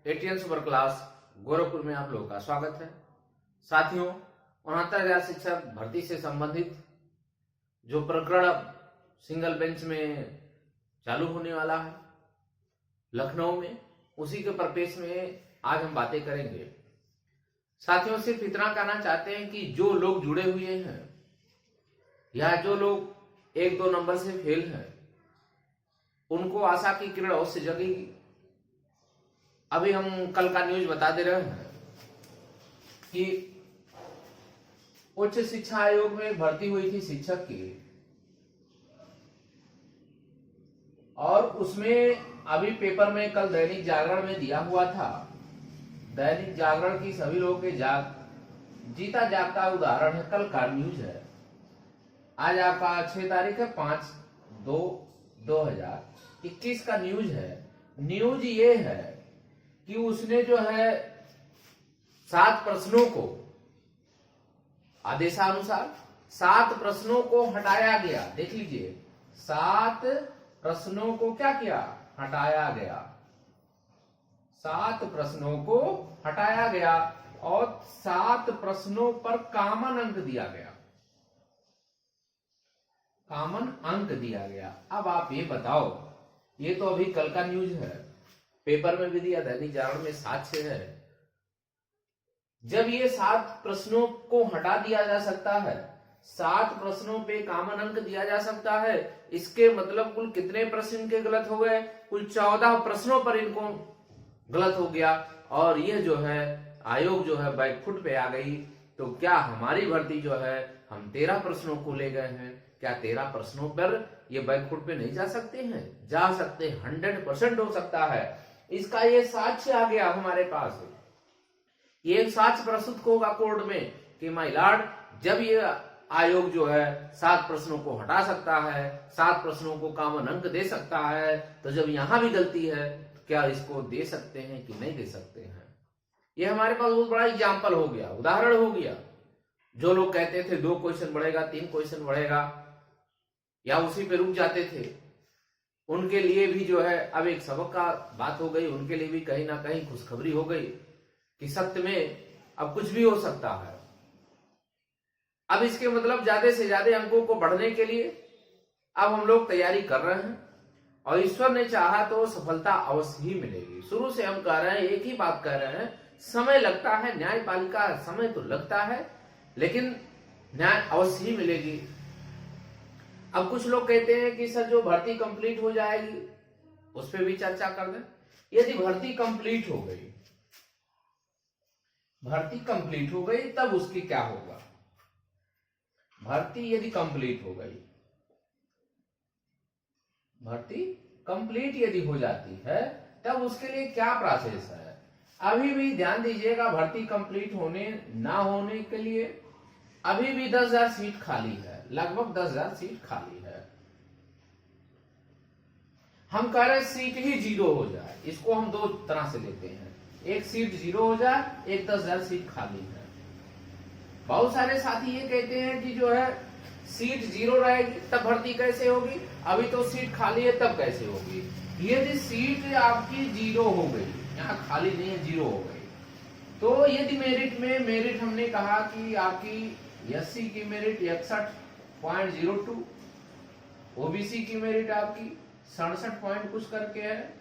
ATN super class Gorakhpur में आप लोगों का स्वागत है। साथियों, 69,000 शिक्षक भर्ती से संबंधित जो प्रकरण सिंगल बेंच में चालू होने वाला है लखनऊ में, उसी के परिपेक्ष में आज हम बातें करेंगे। साथियों, सिर्फ इतना कहना चाहते हैं कि जो लोग जुड़े हुए हैं या जो लोग 1-2 नंबर से फेल हैं, उनको आशा की किरण अवश्य जगेगी। अभी हम कल का न्यूज बता दे रहे हैं कि उच्च शिक्षा आयोग में भर्ती हुई थी शिक्षक की, और उसमें अभी पेपर में कल दैनिक जागरण में दिया हुआ था। दैनिक जागरण की सभी लोगों के जीता जागता उदाहरण है, कल का न्यूज है। आज आपका 6 तारीख है 5/2/2021 का न्यूज है। न्यूज ये है कि उसने जो है 7 प्रश्नों को आदेशानुसार 7 प्रश्नों को हटाया गया। देख लीजिए, 7 प्रश्नों को क्या किया? हटाया गया। 7 प्रश्नों को हटाया गया और 7 प्रश्नों पर कॉमन अंक दिया गया। कॉमन अंक दिया गया। अब आप ये बताओ, ये तो अभी कल का न्यूज है, पेपर में भी दिया, दैनिक जागरण में साक्ष्य है। जब ये 7 प्रश्नों को हटा दिया जा सकता है, 7 प्रश्नों पे कॉमन अंक दिया जा सकता है, इसके मतलब कुल कितने प्रश्न इनके गलत हो गए? कुल 14 प्रश्नों पर इनको गलत हो गया। और ये जो है आयोग जो है बैकफुट पे आ गई। तो क्या हमारी भर्ती जो है, हम 13 प्रश्नों को ले गए हैं, क्या 13 प्रश्नों पर ये बैकफुट पे नहीं जा सकते हैं? जा सकते, 100% हो सकता है। इसका ये साक्ष्य आ गया हमारे पास। ये एक साक्ष्य प्रस्तुत होगा कोर्ट में कि माय लॉर्ड, जब ये आयोग जो है 7 प्रश्नों को हटा सकता है, 7 प्रश्नों को कॉमन अंक दे सकता है, तो जब यहां भी गलती है तो क्या इसको दे सकते हैं कि नहीं दे सकते हैं? ये हमारे पास बहुत बड़ा एग्जाम्पल हो गया, उदाहरण हो गया। जो लोग कहते थे 2 क्वेश्चन बढ़ेगा, 3 क्वेश्चन बढ़ेगा, या उसी पे रुक जाते थे, उनके लिए भी जो है अब एक सबक का बात हो गई। उनके लिए भी कहीं ना कहीं खुशखबरी हो गई कि सत्य में अब कुछ भी हो सकता है। अब इसके मतलब ज्यादा से ज्यादा अंकों को बढ़ने के लिए अब हम लोग तैयारी कर रहे हैं, और ईश्वर ने चाहा तो सफलता अवश्य ही मिलेगी। शुरू से हम कह रहे हैं, एक ही बात कह रहे हैं, समय लगता है, न्यायपालिका समय तो लगता है, लेकिन न्याय अवश्य ही मिलेगी। अब कुछ लोग कहते हैं कि सर जो भर्ती कंप्लीट हो जाएगी उस पर भी चर्चा कर दें। यदि भर्ती कंप्लीट हो गई, भर्ती कंप्लीट हो गई, तब उसकी क्या होगा? भर्ती यदि कंप्लीट हो गई, भर्ती कंप्लीट यदि हो जाती है, तब उसके लिए क्या प्रोसेस है? अभी भी ध्यान दीजिएगा, भर्ती कंप्लीट होने ना होने के लिए अभी भी 10,000 सीट खाली है, लगभग 10,000 सीट खाली है। हम कह रहे सीट ही 0 हो जाए। इसको हम 2 तरह से लेते हैं, एक सीट 0 हो जाए, एक 10,000 सीट खाली है। बहुत सारे साथी ये कहते हैं कि जो है सीट 0 रहेगी तब भर्ती कैसे होगी, अभी तो सीट खाली है तब कैसे होगी? यदि सीट आपकी 0 हो गई, यहाँ खाली नहीं है, 0 हो गई, तो यदि मेरिट हमने कहा कि आपकी एससी की मेरिट 61.02, ओबीसी की मेरिट आपकी 67 पॉइंट कुछ करके है।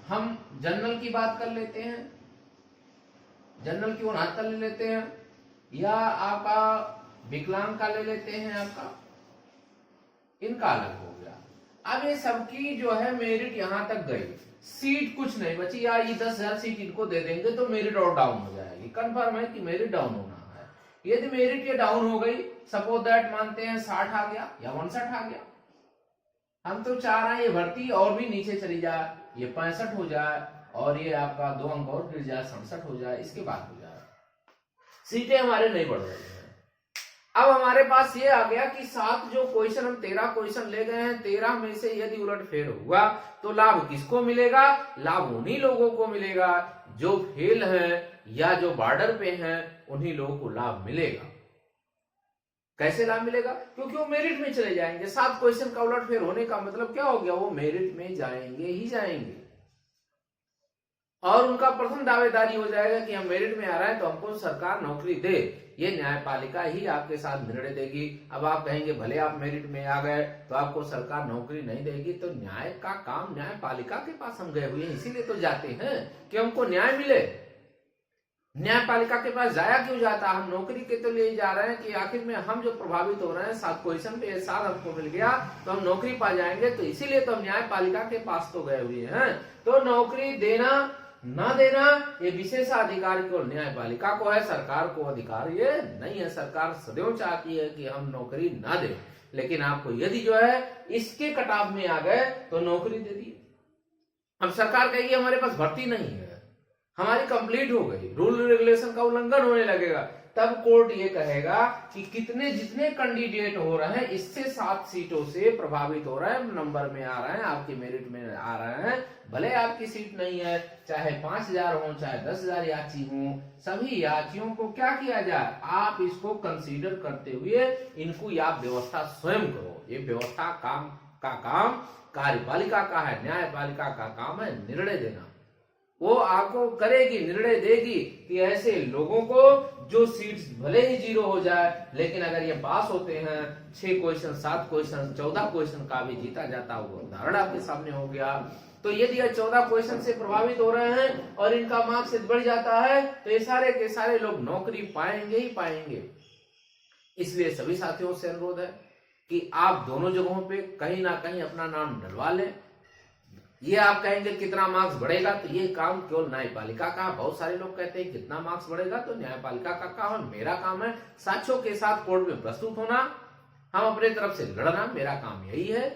हम जनरल की बात कर लेते हैं, जनरल की 69 ले लेते हैं, या आपका विकलांग का ले लेते हैं, आपका इनका अलग हो गया। अब ये सबकी जो है मेरिट यहां तक गई, सीट कुछ नहीं बची, या ये 10,000 सीट इनको दे देंगे तो मेरिट और डाउन हो जाएगी। कंफर्म है कि मेरिट डाउन होना है। यदि मेरिट ये डाउन हो गई, सपोज दैट मानते हैं 60 आ गया या 59 आ गया, हम तो चाह रहे हैं ये भर्ती और भी नीचे चली जाए, ये 65 हो जाए, और ये आपका 2 अंक और गिर जाए, 67 हो जाए, इसके बाद हो जाए। सीटें हमारे नहीं बढ़ रही हैं। अब हमारे पास ये आ गया कि 7 जो क्वेश्चन, हम 13 क्वेश्चन ले गए हैं, 13 में से यदि उलटफेर हुआ तो लाभ किसको मिलेगा? लाभ उन्हीं लोगों को मिलेगा जो फेल हैं या जो बॉर्डर पे हैं, उन्हीं लोगों को लाभ मिलेगा। कैसे लाभ मिलेगा? क्योंकि वो मेरिट में चले जाएंगे। 7 क्वेश्चन का उलटफेर होने का मतलब क्या हो गया? वो मेरिट में जाएंगे ही जाएंगे। और उनका प्रथम दावेदारी हो जाएगा कि हम मेरिट में आ रहे हैं तो हमको सरकार नौकरी दे। ये न्यायपालिका ही आपके साथ निर्णय देगी। अब आप कहेंगे भले आप मेरिट में आ गए तो आपको सरकार नौकरी नहीं देगी, तो न्याय का काम न्यायपालिका के पास हम गए हुए हैं, इसीलिए तो जाते हैं कि हमको न्याय मिले। न्यायपालिका के पास जाया क्यों जाता? हम नौकरी के तो लिए जा रहे हैं कि आखिर में हम जो प्रभावित हो रहे हैं 7 क्वेश्चन पे 7 हमको मिल गया तो हम नौकरी पा जाएंगे, तो इसीलिए तो हम न्यायपालिका के पास तो गए हुए हैं। तो नौकरी देना ना देना ये विशेषाधिकार केवल न्यायपालिका को है, सरकार को अधिकार ये नहीं है। सरकार सदैव चाहती है कि हम नौकरी ना दे, लेकिन आपको यदि जो है इसके कटाव में आ गए तो नौकरी दे दी। अब सरकार कहेगी हमारे पास भर्ती नहीं है, हमारी कंप्लीट हो गई, रूल रेगुलेशन का उल्लंघन होने लगेगा, तब कोर्ट ये कहेगा कि जितने कैंडिडेट हो रहे हैं इससे 7 सीटों से प्रभावित हो रहे हैं, नंबर में आ रहे हैं, आपकी मेरिट में आ रहे हैं, भले आपकी सीट नहीं है, चाहे 5000 हो चाहे 10,000 याची हो, सभी याचियों को क्या किया जाए, आप इसको कंसीडर करते हुए इनको आप व्यवस्था स्वयं करो। ये व्यवस्था काम कार्यपालिका का है, न्यायपालिका का काम है निर्णय देना। वो आपको करेगी, निर्णय देगी कि ऐसे लोगों को जो सीट्स भले ही 0 हो जाए, लेकिन अगर ये पास होते हैं 6 क्वेश्चन 7 क्वेश्चन 14 क्वेश्चन का भी जीता जाता हुआ उदाहरण आपके सामने हो गया। तो यदि ये 14 क्वेश्चन से प्रभावित हो रहे हैं और इनका मार्क्स बढ़ जाता है तो ये सारे के सारे लोग नौकरी पाएंगे ही पाएंगे। इसलिए सभी साथियों से अनुरोध है कि आप दोनों जगहों पे कहीं ना कहीं अपना नाम डलवा लें। ये आप कहेंगे कितना मार्क्स बढ़ेगा, तो ये काम केवल न्यायपालिका का। बहुत सारे लोग कहते हैं कितना मार्क्स बढ़ेगा, तो न्यायपालिका का काम है। मेरा काम है साक्ष्यों के साथ कोर्ट में प्रस्तुत होना, हम अपने तरफ से लड़ना, मेरा काम यही है।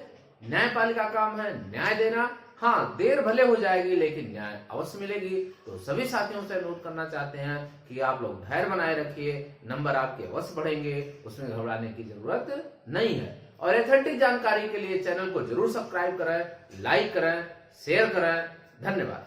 न्यायपालिका काम है न्याय देना। हाँ, देर भले हो जाएगी लेकिन न्याय अवश्य मिलेगी। तो सभी साथियों से अनुरोध करना चाहते हैं कि आप लोग धैर्य बनाए रखिए, नंबर आपके अवश्य बढ़ेंगे, उसमें घबराने की जरूरत नहीं है। और एथेंटिक जानकारी के लिए चैनल को जरूर सब्सक्राइब करें, लाइक करें, शेयर करें। धन्यवाद।